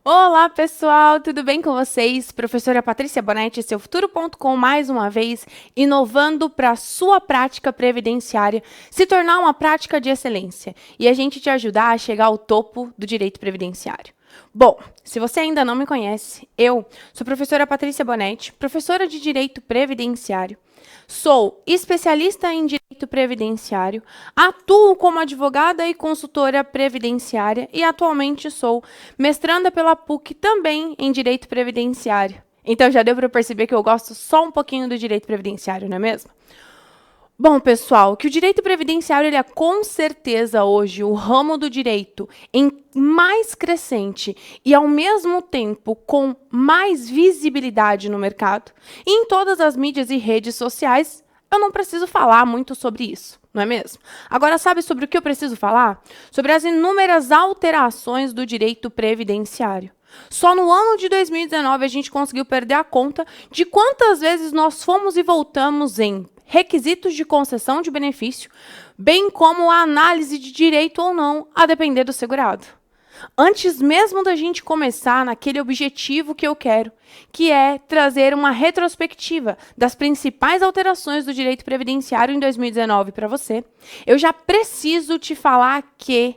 Olá, pessoal, tudo bem com vocês? Professora Patrícia Bonetti, seu futuro.com, mais uma vez, inovando para a sua prática previdenciária se tornar uma prática de excelência e a gente te ajudar a chegar ao topo do direito previdenciário. Bom, se você ainda não me conhece, eu sou professora Patrícia Bonetti, professora de Direito Previdenciário. Sou especialista em direito previdenciário, atuo como advogada e consultora previdenciária e atualmente sou mestranda pela PUC também em direito previdenciário. Então já deu para perceber que eu gosto só um pouquinho do direito previdenciário, não é mesmo? Bom, pessoal, que o direito previdenciário ele é com certeza hoje o ramo do direito em mais crescente e ao mesmo tempo com mais visibilidade no mercado. E em todas as mídias e redes sociais, eu não preciso falar muito sobre isso, não é mesmo? Agora, sabe sobre o que eu preciso falar? Sobre as inúmeras alterações do direito previdenciário. Só no ano de 2019 a gente conseguiu perder a conta de quantas vezes nós fomos e voltamos em requisitos de concessão de benefício, bem como a análise de direito ou não, a depender do segurado. Antes mesmo da gente começar naquele objetivo que eu quero, que é trazer uma retrospectiva das principais alterações do direito previdenciário em 2019 para você, eu já preciso te falar que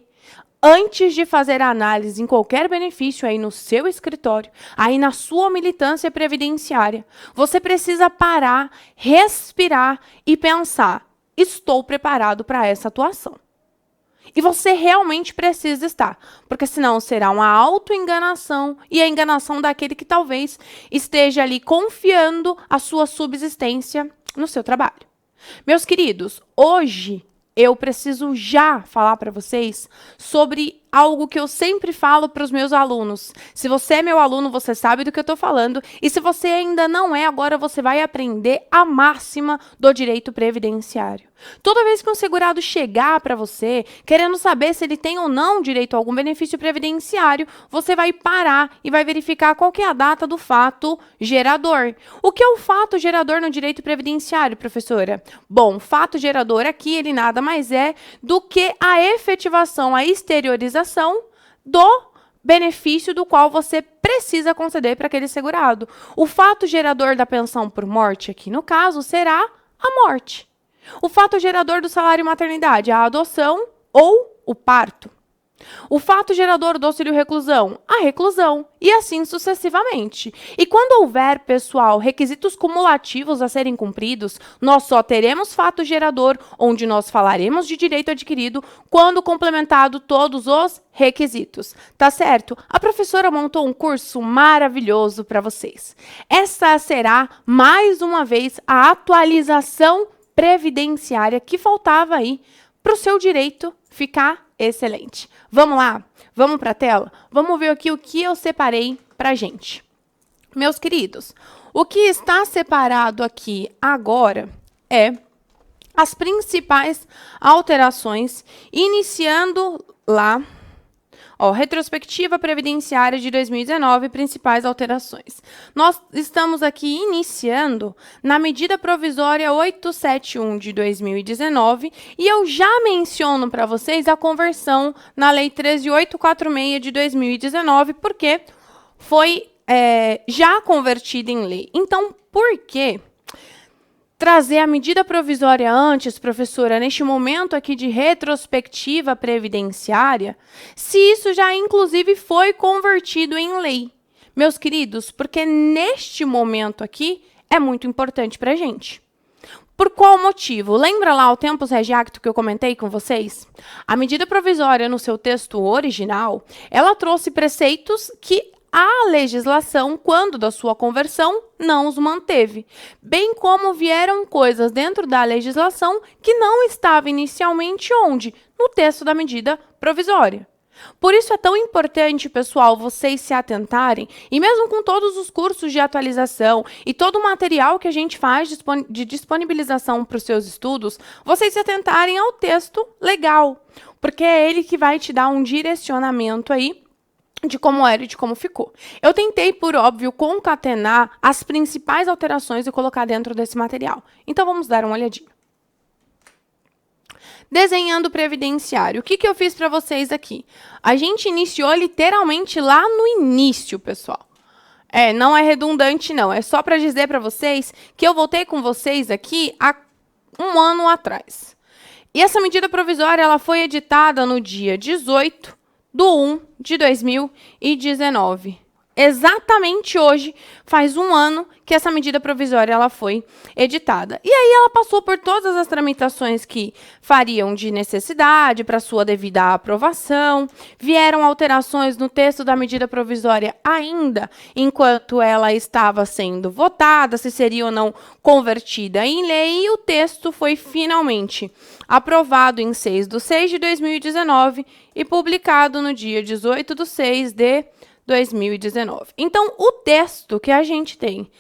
antes de fazer a análise em qualquer benefício aí no seu escritório, aí na sua militância previdenciária, você precisa parar, respirar e pensar: estou preparado para essa atuação. E você realmente precisa estar, porque senão será uma autoenganação e a enganação daquele que talvez esteja ali confiando a sua subsistência no seu trabalho. Meus queridos, hoje eu preciso já falar para vocês sobre algo que eu sempre falo para os meus alunos. Se você é meu aluno, você sabe do que eu estou falando. E se você ainda não é, agora você vai aprender a máxima do direito previdenciário. Toda vez que um segurado chegar para você, querendo saber se ele tem ou não direito a algum benefício previdenciário, você vai parar e vai verificar qual que é a data do fato gerador. O que é o fato gerador no direito previdenciário, professora? Bom, fato gerador aqui, ele nada mais é do que a efetivação, a exteriorização do benefício do qual você precisa conceder para aquele segurado. O fato gerador da pensão por morte, aqui no caso, será a morte. O fato gerador do salário maternidade, a adoção ou o parto. O fato gerador do auxílio-reclusão, a reclusão, e assim sucessivamente. E quando houver, pessoal, requisitos cumulativos a serem cumpridos, nós só teremos fato gerador, onde nós falaremos de direito adquirido, quando complementado todos os requisitos. Tá certo? A professora montou um curso maravilhoso para vocês. Essa será, mais uma vez, a atualização previdenciária que faltava aí para o seu direito ficar excelente. Vamos lá? Vamos para a tela? Vamos ver aqui o que eu separei para a gente. Meus queridos, o que está separado aqui agora é as principais alterações, iniciando lá, retrospectiva previdenciária de 2019, principais alterações. Nós estamos aqui iniciando na medida provisória 871 de 2019 e eu já menciono para vocês a conversão na lei 13846 de 2019, porque foi já convertida em lei. Então, por quê? Trazer a medida provisória antes, professora, neste momento aqui de retrospectiva previdenciária, se isso já inclusive foi convertido em lei. Meus queridos, porque neste momento aqui é muito importante para a gente. Por qual motivo? Lembra lá o tempus regi acto que eu comentei com vocês? A medida provisória no seu texto original, ela trouxe preceitos que a legislação, quando da sua conversão, não os manteve, bem como vieram coisas dentro da legislação que não estava inicialmente onde? No texto da medida provisória. Por isso é tão importante, pessoal, vocês se atentarem, e mesmo com todos os cursos de atualização e todo o material que a gente faz de disponibilização para os seus estudos, vocês se atentarem ao texto legal, porque é ele que vai te dar um direcionamento aí de como era e de como ficou. Eu tentei, por óbvio, concatenar as principais alterações e colocar dentro desse material. Então, vamos dar uma olhadinha. Desenhando previdenciário. O que que eu fiz para vocês aqui? A gente iniciou literalmente lá no início, pessoal. Não é redundante, não. É só para dizer para vocês que eu voltei com vocês aqui há um ano atrás. E essa medida provisória ela foi editada no dia 18/1/2019. Exatamente hoje, faz um ano que essa medida provisória ela foi editada. E aí ela passou por todas as tramitações que fariam de necessidade para sua devida aprovação. Vieram alterações no texto da medida provisória ainda enquanto ela estava sendo votada, se seria ou não convertida em lei, e o texto foi finalmente aprovado em 6/6/2019 e publicado no dia 18/6/2019. Então, o texto que a gente tem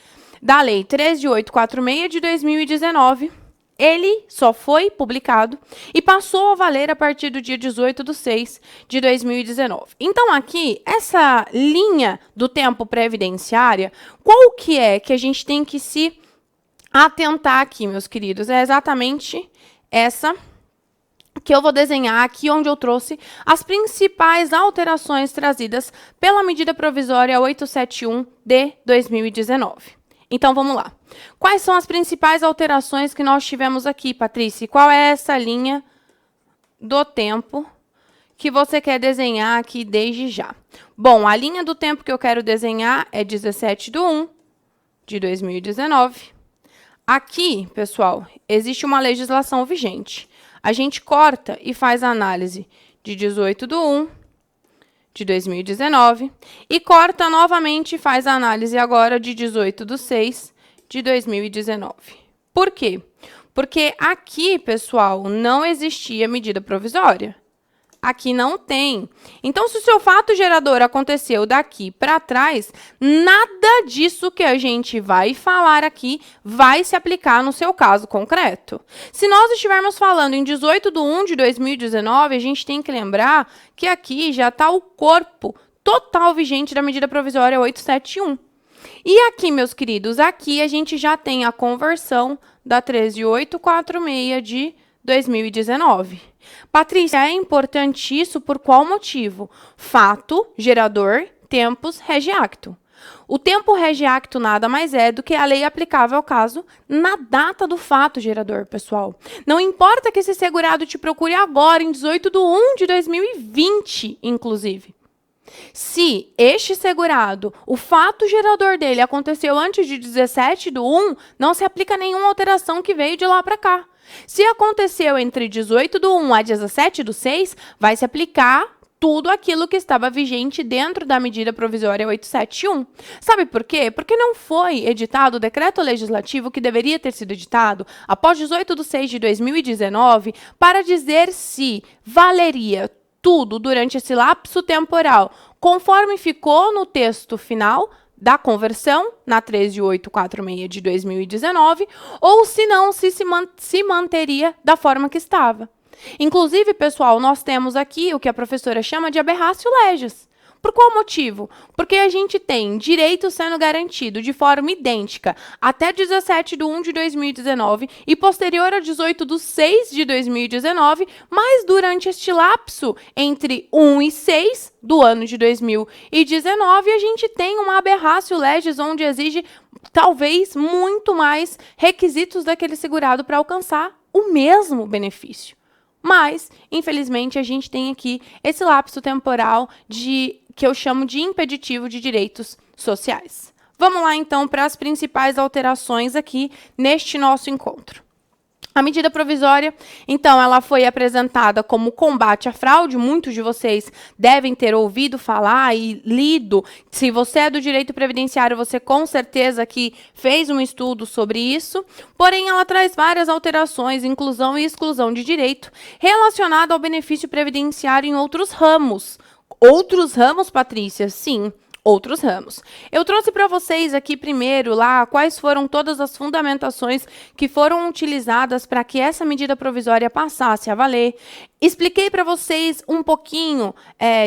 da Lei 13.846 de 2019, ele só foi publicado e passou a valer a partir do dia 18/6/2019. Então, aqui, essa linha do tempo previdenciária, qual que é que a gente tem que se atentar aqui, meus queridos? É exatamente essa que eu vou desenhar aqui, onde eu trouxe as principais alterações trazidas pela medida provisória 871 de 2019. Então, vamos lá. Quais são as principais alterações que nós tivemos aqui, Patrícia? Qual é essa linha do tempo que você quer desenhar aqui desde já? Bom, a linha do tempo que eu quero desenhar é 17/1/2019. Aqui, pessoal, existe uma legislação vigente. A gente corta e faz a análise de 18/1/2019 e corta novamente e faz a análise agora de 18/6/2019. Por quê? Porque aqui, pessoal, não existia medida provisória. Aqui não tem. Então, se o seu fato gerador aconteceu daqui para trás, nada disso que a gente vai falar aqui vai se aplicar no seu caso concreto. Se nós estivermos falando em 18/1/2019, a gente tem que lembrar que aqui já está o corpo total vigente da medida provisória 871. E aqui, meus queridos, aqui a gente já tem a conversão da 13.846 de 2019. Patrícia, é importante isso por qual motivo? Fato, gerador, tempus, rege acto. O tempo rege acto nada mais é do que a lei aplicável ao caso na data do fato gerador, pessoal. Não importa que esse segurado te procure agora, em 18/1/2020, inclusive. Se este segurado, o fato gerador dele aconteceu antes de 17/1, não se aplica nenhuma alteração que veio de lá para cá. Se aconteceu entre 18/1 a 17/6, vai se aplicar tudo aquilo que estava vigente dentro da medida provisória 871. Sabe por quê? Porque não foi editado o decreto legislativo que deveria ter sido editado após 18/6/2019 para dizer se valeria tudo durante esse lapso temporal, conforme ficou no texto final da conversão, na 13.846 de 2019, ou se não, se manteria da forma que estava. Inclusive, pessoal, nós temos aqui o que a professora chama de aberratio legis. Por qual motivo? Porque a gente tem direito sendo garantido de forma idêntica até 17/1/2019 e posterior a 18/6/2019, mas durante este lapso entre 1 e 6 do ano de 2019, a gente tem uma aberratio legis onde exige talvez muito mais requisitos daquele segurado para alcançar o mesmo benefício. Mas, infelizmente, a gente tem aqui esse lapso temporal que eu chamo de impeditivo de direitos sociais. Vamos lá, então, para as principais alterações aqui neste nosso encontro. A medida provisória, então, ela foi apresentada como combate à fraude. Muitos de vocês devem ter ouvido falar e lido. Se você é do direito previdenciário, você com certeza aqui fez um estudo sobre isso. Porém, ela traz várias alterações, inclusão e exclusão de direito, relacionada ao benefício previdenciário em outros ramos. Outros ramos, Patrícia? Sim. Outros ramos. Eu trouxe para vocês aqui primeiro lá quais foram todas as fundamentações que foram utilizadas para que essa medida provisória passasse a valer. Expliquei para vocês um pouquinho,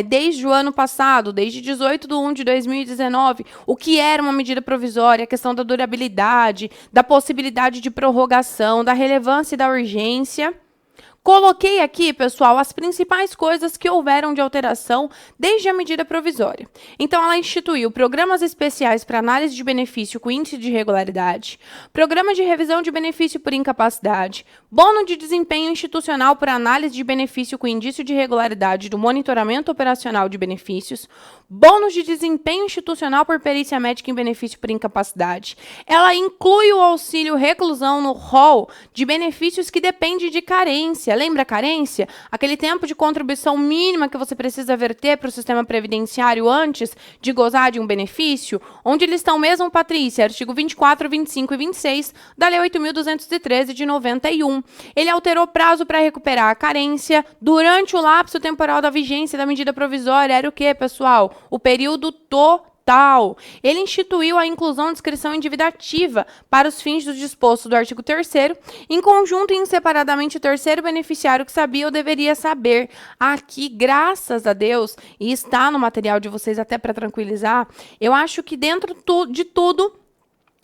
desde o ano passado, desde 18/1/2019, o que era uma medida provisória, a questão da durabilidade, da possibilidade de prorrogação, da relevância e da urgência. Coloquei aqui, pessoal, as principais coisas que houveram de alteração desde a medida provisória. Então, ela instituiu programas especiais para análise de benefício com índice de regularidade, programa de revisão de benefício por incapacidade, bônus de desempenho institucional por análise de benefício com indício de regularidade do monitoramento operacional de benefícios, bônus de desempenho institucional por perícia médica em benefício por incapacidade. Ela inclui o auxílio reclusão no rol de benefícios que depende de carência. Lembra a carência? Aquele tempo de contribuição mínima que você precisa verter para o sistema previdenciário antes de gozar de um benefício? Onde eles estão mesmo, Patrícia? Artigo 24, 25 e 26 da Lei 8.213 de 91. Ele alterou prazo para recuperar a carência durante o lapso temporal da vigência da medida provisória. Era o quê, pessoal? O período total. Ele instituiu a inclusão de inscrição endividativa para os fins do disposto do artigo 3º, em conjunto e separadamente o terceiro beneficiário que sabia ou deveria saber. Aqui, graças a Deus, e está no material de vocês até para tranquilizar, eu acho que dentro de tudo,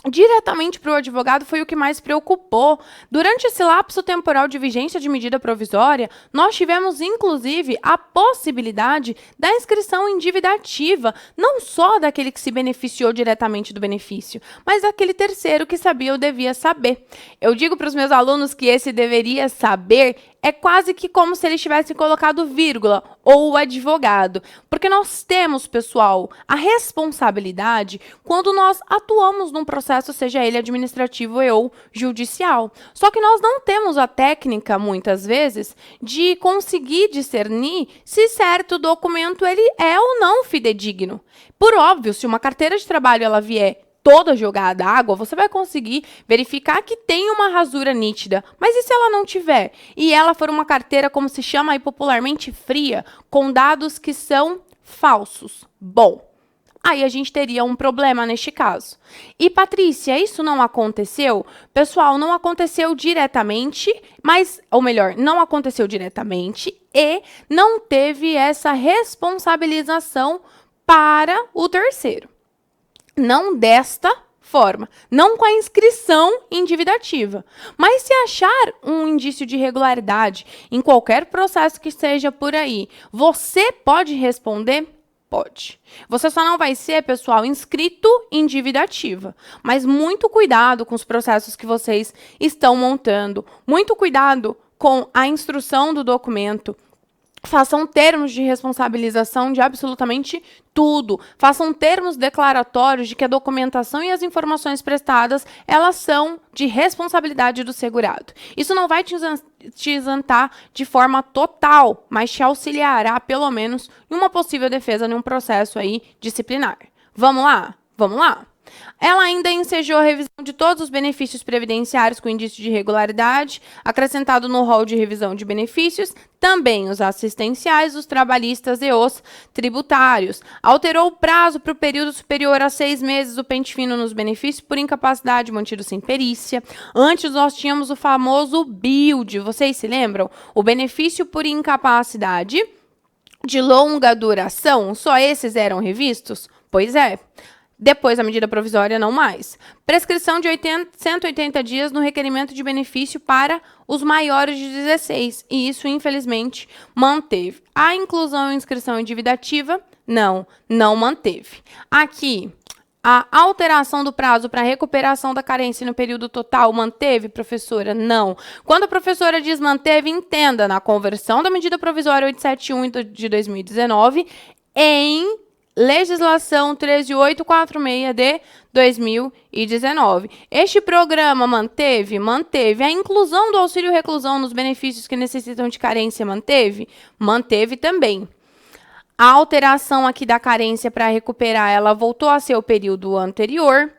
diretamente para o advogado foi o que mais preocupou. Durante esse lapso temporal de vigência de medida provisória, nós tivemos, inclusive, a possibilidade da inscrição endividativa, não só daquele que se beneficiou diretamente do benefício, mas daquele terceiro que sabia ou devia saber. Eu digo para os meus alunos que esse deveria saber é quase que como se eles tivessem colocado vírgula, ou o advogado. Porque nós temos, pessoal, a responsabilidade quando nós atuamos num processo, seja ele administrativo ou judicial. Só que nós não temos a técnica, muitas vezes, de conseguir discernir se certo documento ele é ou não fidedigno. Por óbvio, se uma carteira de trabalho ela vier toda jogada água, você vai conseguir verificar que tem uma rasura nítida. Mas e se ela não tiver? E ela for uma carteira, como se chama aí popularmente, fria, com dados que são falsos? Bom, aí a gente teria um problema neste caso. E, Patrícia, isso não aconteceu? Pessoal, não aconteceu diretamente, mas, ou melhor, não aconteceu diretamente e não teve essa responsabilização para o terceiro. Não desta forma, não com a inscrição endividativa. Mas se achar um indício de irregularidade em qualquer processo que seja por aí, você pode responder? Pode. Você só não vai ser, pessoal, inscrito endividativa. Mas muito cuidado com os processos que vocês estão montando. Muito cuidado com a instrução do documento. Façam termos de responsabilização de absolutamente tudo. Façam termos declaratórios de que a documentação e as informações prestadas, elas são de responsabilidade do segurado. Isso não vai te isentar de forma total, mas te auxiliará, pelo menos, em uma possível defesa num processo aí disciplinar. Vamos lá? Vamos lá? Ela ainda ensejou a revisão de todos os benefícios previdenciários com indício de regularidade, acrescentado no rol de revisão de benefícios, também os assistenciais, os trabalhistas e os tributários. Alterou o prazo para o período superior a 6 meses do pente fino nos benefícios por incapacidade mantido sem perícia. Antes nós tínhamos o famoso BILD, vocês se lembram? O benefício por incapacidade de longa duração, só esses eram revistos? Pois é. Depois, a medida provisória, não mais. Prescrição de 180 dias no requerimento de benefício para os maiores de 16. E isso, infelizmente, manteve. A inclusão e inscrição endividativa, não manteve. Aqui, a alteração do prazo para recuperação da carência no período total manteve, professora? Não. Quando a professora diz manteve, entenda, na conversão da medida provisória 871 de 2019 em Legislação 13846 de 2019. Este programa manteve? Manteve. A inclusão do auxílio reclusão nos benefícios que necessitam de carência manteve? Manteve também. A alteração aqui da carência para recuperar, ela voltou a ser o período anterior.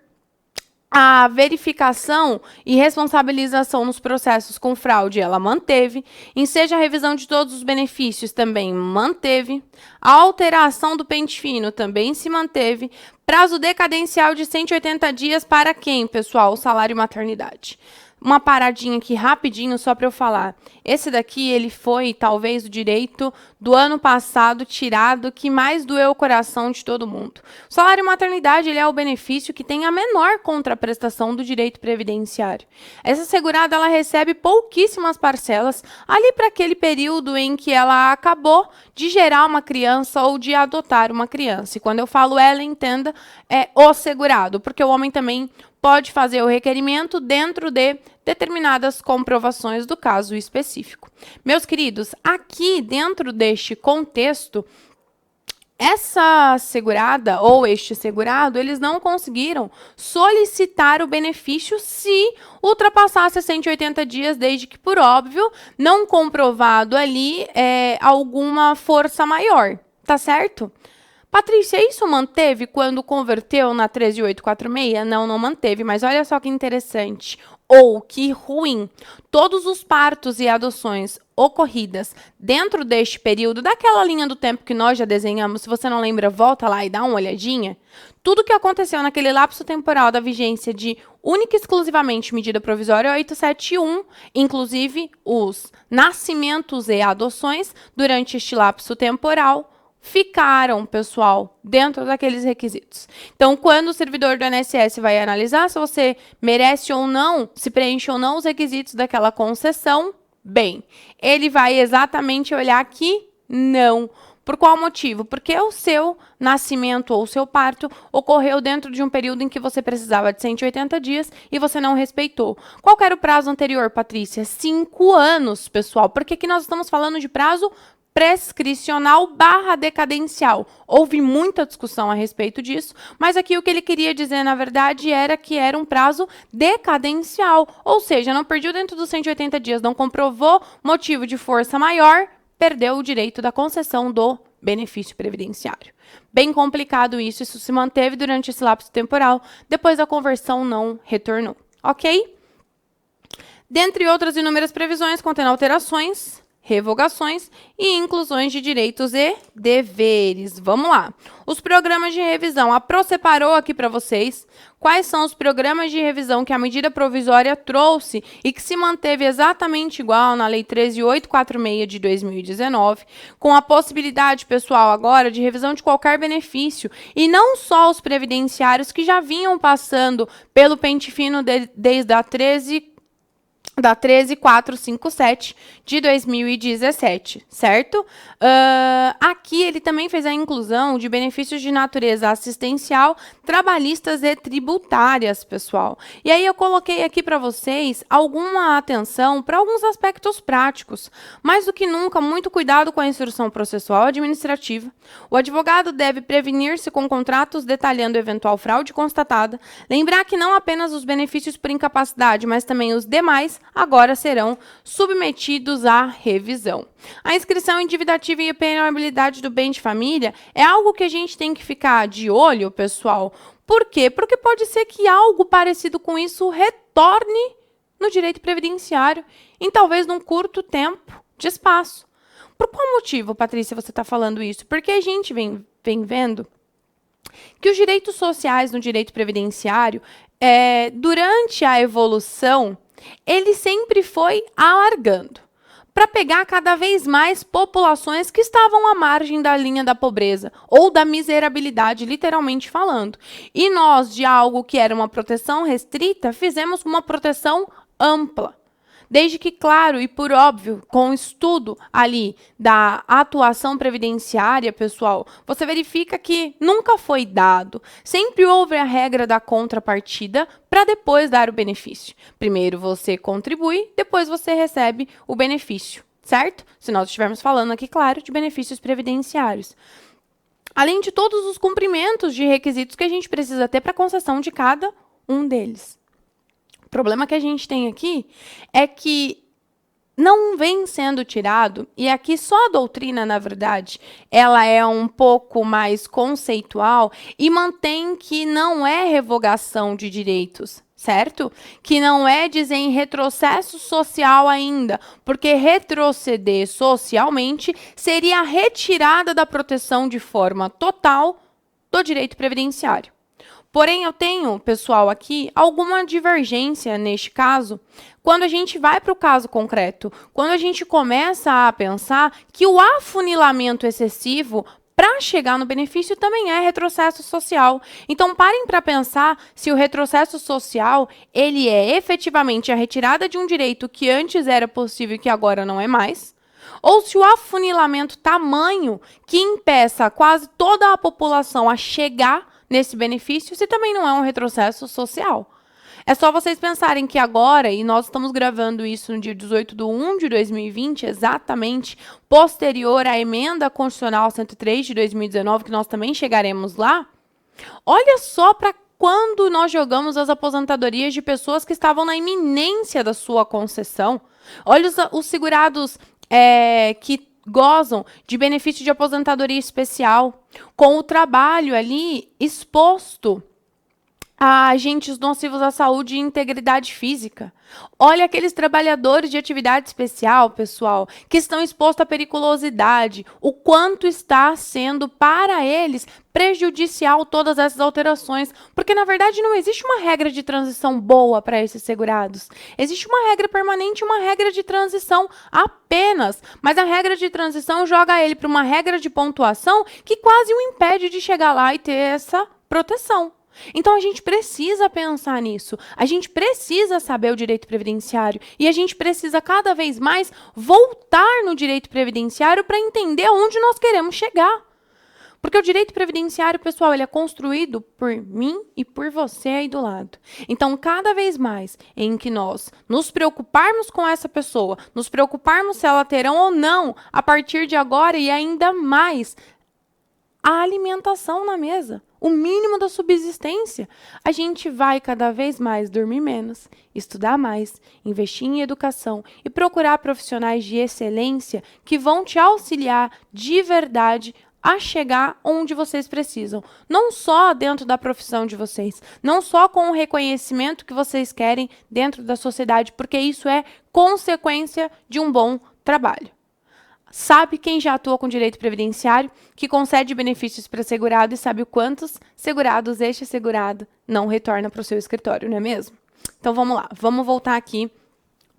A verificação e responsabilização nos processos com fraude, ela manteve. Enseja a revisão de todos os benefícios, também manteve. A alteração do pente fino também se manteve. Prazo decadencial de 180 dias para quem, pessoal? O salário e maternidade. uma paradinha aqui rapidinho só para eu falar. Esse daqui, ele foi talvez o direito do ano passado tirado que mais doeu o coração de todo mundo. O salário maternidade, ele é o benefício que tem a menor contraprestação do direito previdenciário. Essa segurada, ela recebe pouquíssimas parcelas ali para aquele período em que ela acabou de gerar uma criança ou de adotar uma criança. E quando eu falo ela, entenda, é o segurado, porque o homem também pode fazer o requerimento dentro de determinadas comprovações do caso específico. Meus queridos, aqui dentro deste contexto, essa segurada ou este segurado, eles não conseguiram solicitar o benefício se ultrapassasse 180 dias, desde que, por óbvio, não comprovado ali alguma força maior, tá certo? Patrícia, isso manteve quando converteu na 13846? Não, não manteve, mas olha só que interessante. Ou que ruim. Todos os partos e adoções ocorridas dentro deste período, daquela linha do tempo que nós já desenhamos, se você não lembra, volta lá e dá uma olhadinha. Tudo que aconteceu naquele lapso temporal da vigência de única e exclusivamente medida provisória 871, inclusive os nascimentos e adoções durante este lapso temporal, ficaram, pessoal, dentro daqueles requisitos. Então, quando o servidor do INSS vai analisar se você merece ou não, se preenche ou não os requisitos daquela concessão, bem, ele vai exatamente olhar que não. Por qual motivo? Porque o seu nascimento ou o seu parto ocorreu dentro de um período em que você precisava de 180 dias e você não respeitou. Qual era o prazo anterior, Patrícia? 5 anos, pessoal. Porque aqui nós estamos falando de prazo prescricional / decadencial. Houve muita discussão a respeito disso, mas aqui o que ele queria dizer, na verdade, era que era um prazo decadencial, ou seja, não perdeu dentro dos 180 dias, não comprovou motivo de força maior, perdeu o direito da concessão do benefício previdenciário. Bem complicado isso se manteve durante esse lapso temporal, depois a conversão não retornou, ok? Dentre outras inúmeras previsões, contendo alterações, revogações e inclusões de direitos e deveres. Vamos lá. Os programas de revisão. A Pro separou aqui para vocês quais são os programas de revisão que a medida provisória trouxe e que se manteve exatamente igual na Lei 13.846 de 2019, com a possibilidade, pessoal, agora de revisão de qualquer benefício e não só os previdenciários que já vinham passando pelo pente fino desde a 13.457 de 2017, certo? Aqui ele também fez a inclusão de benefícios de natureza assistencial, trabalhistas e tributárias, pessoal. E aí eu coloquei aqui para vocês alguma atenção para alguns aspectos práticos. Mais do que nunca, muito cuidado com a instrução processual administrativa. O advogado deve prevenir-se com contratos detalhando eventual fraude constatada. Lembrar que não apenas os benefícios por incapacidade, mas também os demais agora serão submetidos à revisão. A inscrição endividativa e a penhorabilidade do bem de família é algo que a gente tem que ficar de olho, pessoal. Por quê? Porque pode ser que algo parecido com isso retorne no direito previdenciário em talvez num curto tempo de espaço. Por qual motivo, Patrícia, você está falando isso? Porque a gente vem vendo que os direitos sociais no direito previdenciário, durante a evolução, ele sempre foi alargando para pegar cada vez mais populações que estavam à margem da linha da pobreza ou da miserabilidade, literalmente falando. E nós, de algo que era uma proteção restrita, fizemos uma proteção ampla. Desde que, claro e por óbvio, com o estudo ali da atuação previdenciária, pessoal, você verifica que nunca foi dado. Sempre houve a regra da contrapartida para depois dar o benefício. Primeiro você contribui, depois você recebe o benefício, certo? Se nós estivermos falando aqui, claro, de benefícios previdenciários. Além de todos os cumprimentos de requisitos que a gente precisa ter para a concessão de cada um deles. O problema que a gente tem aqui é que não vem sendo tirado, e aqui só a doutrina, na verdade, ela é um pouco mais conceitual e mantém que não é revogação de direitos, certo? Que não é dizer em retrocesso social ainda, porque retroceder socialmente seria a retirada da proteção de forma total do direito previdenciário. Porém, eu tenho, pessoal, aqui alguma divergência neste caso, quando a gente vai para o caso concreto, quando a gente começa a pensar que o afunilamento excessivo para chegar no benefício também é retrocesso social. Então, parem para pensar se o retrocesso social ele é efetivamente a retirada de um direito que antes era possível e que agora não é mais, ou se o afunilamento tamanho que impeça quase toda a população a chegar nesse benefício, se também não é um retrocesso social. É só vocês pensarem que agora, e nós estamos gravando isso no dia 18/1/2020, exatamente posterior à emenda constitucional 103 de 2019, que nós também chegaremos lá. Olha só para quando nós jogamos as aposentadorias de pessoas que estavam na iminência da sua concessão. Olha os segurados que gozam de benefício de aposentadoria especial, com o trabalho ali exposto a agentes nocivos à saúde e integridade física. Olha aqueles trabalhadores de atividade especial, pessoal, que estão expostos à periculosidade, o quanto está sendo para eles prejudicial todas essas alterações, porque na verdade não existe uma regra de transição boa para esses segurados. Existe uma regra permanente e uma regra de transição apenas, mas a regra de transição joga ele para uma regra de pontuação que quase o impede de chegar lá e ter essa proteção. Então, a gente precisa pensar nisso, a gente precisa saber o direito previdenciário e a gente precisa cada vez mais voltar no direito previdenciário para entender onde nós queremos chegar. Porque o direito previdenciário, pessoal, ele é construído por mim e por você aí do lado. Então, cada vez mais em que nós nos preocuparmos com essa pessoa, nos preocuparmos se ela terá ou não, a partir de agora e ainda mais, a alimentação na mesa, o mínimo da subsistência. A gente vai cada vez mais dormir menos, estudar mais, investir em educação e procurar profissionais de excelência que vão te auxiliar de verdade a chegar onde vocês precisam. Não só dentro da profissão de vocês, não só com o reconhecimento que vocês querem dentro da sociedade, porque isso é consequência de um bom trabalho. Sabe quem já atua com direito previdenciário, que concede benefícios para segurado e sabe quantos segurados este segurado não retorna para o seu escritório, não é mesmo? Então, vamos lá. Vamos voltar aqui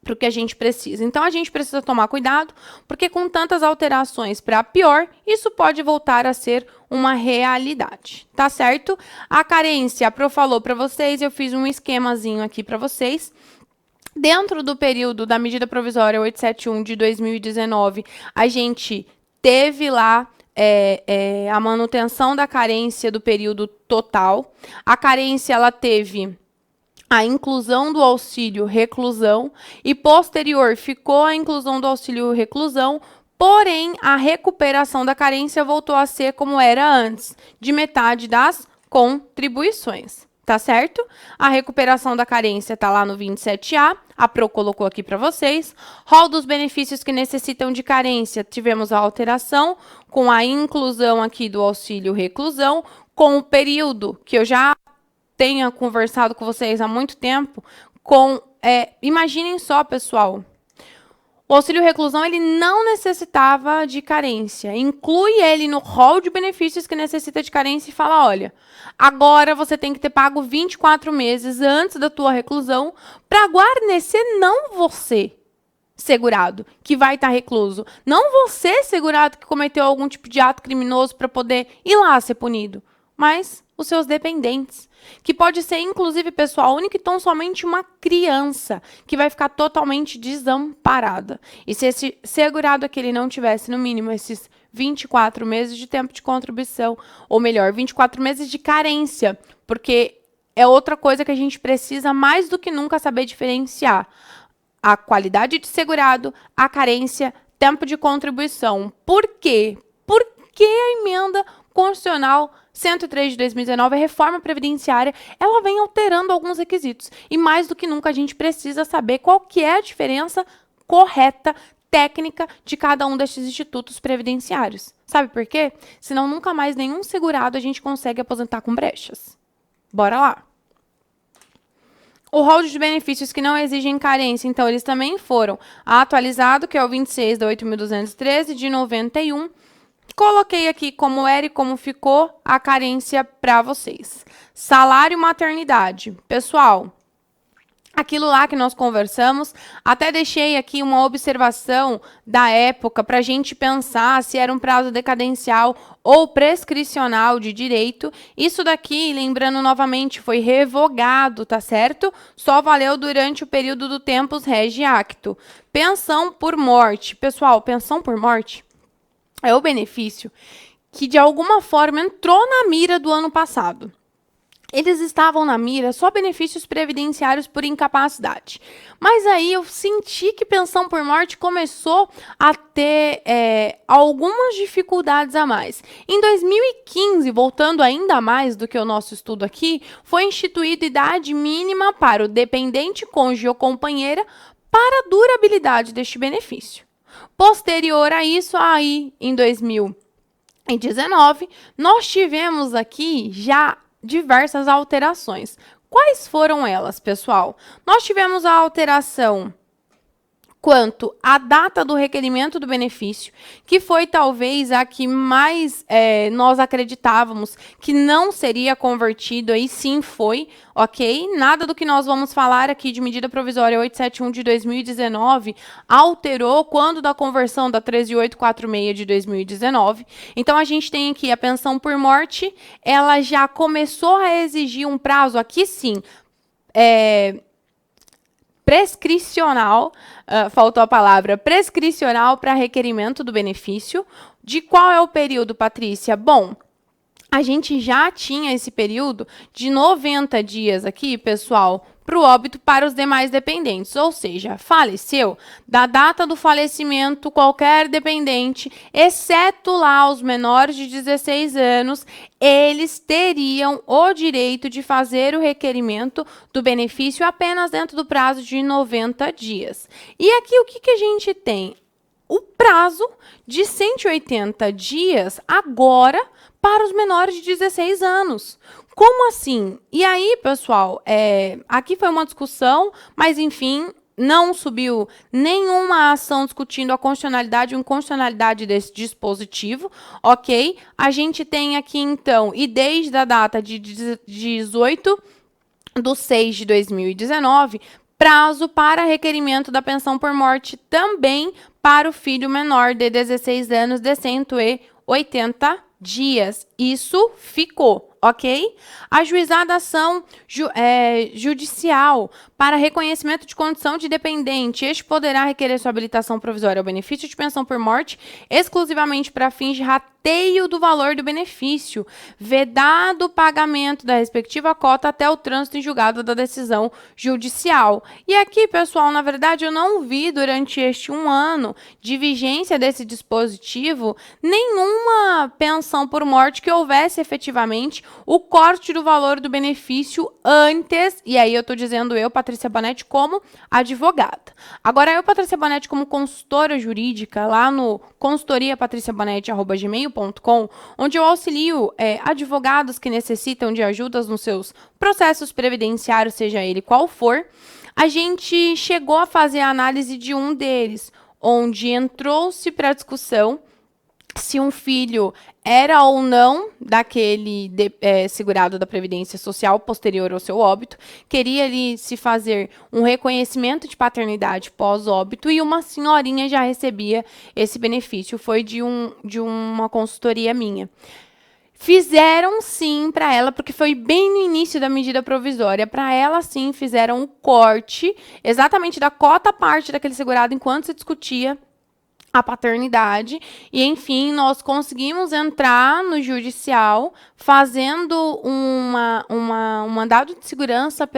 para o que a gente precisa. Então, a gente precisa tomar cuidado, porque com tantas alterações para pior, isso pode voltar a ser uma realidade, tá certo? A carência, a Pro falou para vocês, eu fiz um esquemazinho aqui para vocês. Dentro do período da medida provisória 871 de 2019, a gente teve lá a manutenção da carência do período total. A carência ela teve a inclusão do auxílio reclusão e posterior ficou a inclusão do auxílio reclusão, porém a recuperação da carência voltou a ser como era antes, de metade das contribuições. Tá certo? A recuperação da carência está lá no 27A, a Pro colocou aqui para vocês. Rol dos benefícios que necessitam de carência, tivemos a alteração com a inclusão aqui do auxílio reclusão, com o período que eu já tenho conversado com vocês há muito tempo, imaginem só, pessoal, o auxílio reclusão ele não necessitava de carência. Inclui ele no rol de benefícios que necessita de carência e fala, olha, agora você tem que ter pago 24 meses antes da tua reclusão para guarnecer não você, segurado, que vai estar recluso. Não você, segurado, que cometeu algum tipo de ato criminoso para poder ir lá ser punido, mas os seus dependentes, que pode ser, inclusive, pessoal único e tão somente uma criança, que vai ficar totalmente desamparada. E se esse segurado aqui ele não tivesse, no mínimo, esses 24 meses de tempo de contribuição, ou melhor, 24 meses de carência, porque é outra coisa que a gente precisa mais do que nunca saber diferenciar. A qualidade de segurado, a carência, tempo de contribuição. Por quê? Porque a emenda constitucional 103 de 2019, a reforma previdenciária, ela vem alterando alguns requisitos. E mais do que nunca a gente precisa saber qual que é a diferença correta, técnica, de cada um destes institutos previdenciários. Sabe por quê? Senão nunca mais nenhum segurado a gente consegue aposentar com brechas. Bora lá. O rol de benefícios que não exigem carência, então, eles também foram atualizados, que é o 26 da 8.213 de 91, Coloquei aqui como era e como ficou a carência para vocês. Salário maternidade. Pessoal, aquilo lá que nós conversamos, até deixei aqui uma observação da época para a gente pensar se era um prazo decadencial ou prescricional de direito. Isso daqui, lembrando novamente, foi revogado, tá certo? Só valeu durante o período do tempus regi acto. Pensão por morte. Pessoal, pensão por morte é o benefício que, de alguma forma, entrou na mira do ano passado. Eles estavam na mira só benefícios previdenciários por incapacidade. Mas aí eu senti que pensão por morte começou a ter algumas dificuldades a mais. Em 2015, voltando ainda mais do que o nosso estudo aqui, foi instituída idade mínima para o dependente, cônjuge ou companheira para a durabilidade deste benefício. Posterior a isso, aí em 2019, nós tivemos aqui já diversas alterações. Quais foram elas, pessoal? Nós tivemos a alteração quanto à data do requerimento do benefício, que foi talvez a que mais nós acreditávamos que não seria convertido, aí sim foi, ok? Nada do que nós vamos falar aqui de medida provisória 871 de 2019 alterou quando da conversão da 13846 de 2019. Então, a gente tem aqui a pensão por morte, ela já começou a exigir um prazo, aqui sim, prescricional, faltou a palavra, prescricional para requerimento do benefício. De qual é o período, Patrícia? Bom, a gente já tinha esse período de 90 dias aqui, pessoal, para o óbito para os demais dependentes, ou seja, faleceu, da data do falecimento, qualquer dependente, exceto lá os menores de 16 anos, eles teriam o direito de fazer o requerimento do benefício apenas dentro do prazo de 90 dias. E aqui o que a gente tem? O prazo de 180 dias agora para os menores de 16 anos. Como assim? E aí, pessoal, aqui foi uma discussão, mas enfim, não subiu nenhuma ação discutindo a constitucionalidade ou inconstitucionalidade desse dispositivo, ok? A gente tem aqui, então, e desde a data de 18/6/2019, prazo para requerimento da pensão por morte também para o filho menor de 16 anos de 180 dias. Isso ficou, ok? Ajuizada ação judicial para reconhecimento de condição de dependente. Este poderá requerer sua habilitação provisória ao benefício de pensão por morte exclusivamente para fins de rateio do valor do benefício, vedado o pagamento da respectiva cota até o trânsito em julgado da decisão judicial. E aqui, pessoal, na verdade, eu não vi durante este 1 ano de vigência desse dispositivo nenhuma pensão por morte que houvesse efetivamente o corte do valor do benefício antes, e aí eu estou dizendo eu, Patrícia Bonetti, como advogada. Agora, eu, Patrícia Bonetti, como consultora jurídica, lá no consultoriapatriciabonetti@gmail.com, onde eu auxilio advogados que necessitam de ajudas nos seus processos previdenciários, seja ele qual for, a gente chegou a fazer a análise de um deles, onde entrou-se para discussão se um filho era ou não daquele segurado da Previdência Social posterior ao seu óbito, queria ali se fazer um reconhecimento de paternidade pós-óbito e uma senhorinha já recebia esse benefício, foi de uma consultoria minha. Fizeram sim para ela, porque foi bem no início da medida provisória, para ela sim fizeram um corte exatamente da cota parte daquele segurado enquanto se discutia a paternidade, e enfim, nós conseguimos entrar no judicial fazendo um mandado de segurança,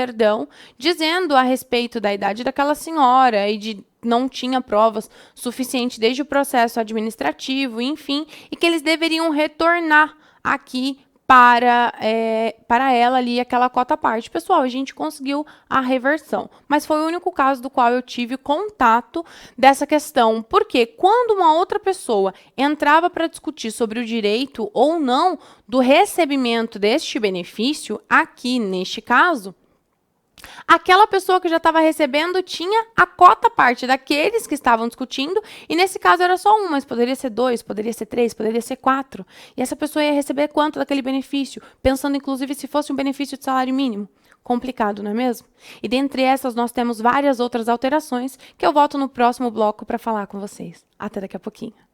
dizendo a respeito da idade daquela senhora e de não tinha provas suficientes desde o processo administrativo, enfim, e que eles deveriam retornar aqui para ela ali aquela cota à parte. Pessoal, a gente conseguiu a reversão, mas foi o único caso do qual eu tive contato dessa questão, porque quando uma outra pessoa entrava para discutir sobre o direito ou não do recebimento deste benefício, aqui neste caso, Aquela pessoa que já estava recebendo tinha a cota parte daqueles que estavam discutindo, e nesse caso era só um, mas poderia ser 2, poderia ser 3, poderia ser 4. E essa pessoa ia receber quanto daquele benefício? Pensando, inclusive, se fosse um benefício de salário mínimo. Complicado, não é mesmo? E dentre essas, nós temos várias outras alterações que eu volto no próximo bloco para falar com vocês. Até daqui a pouquinho.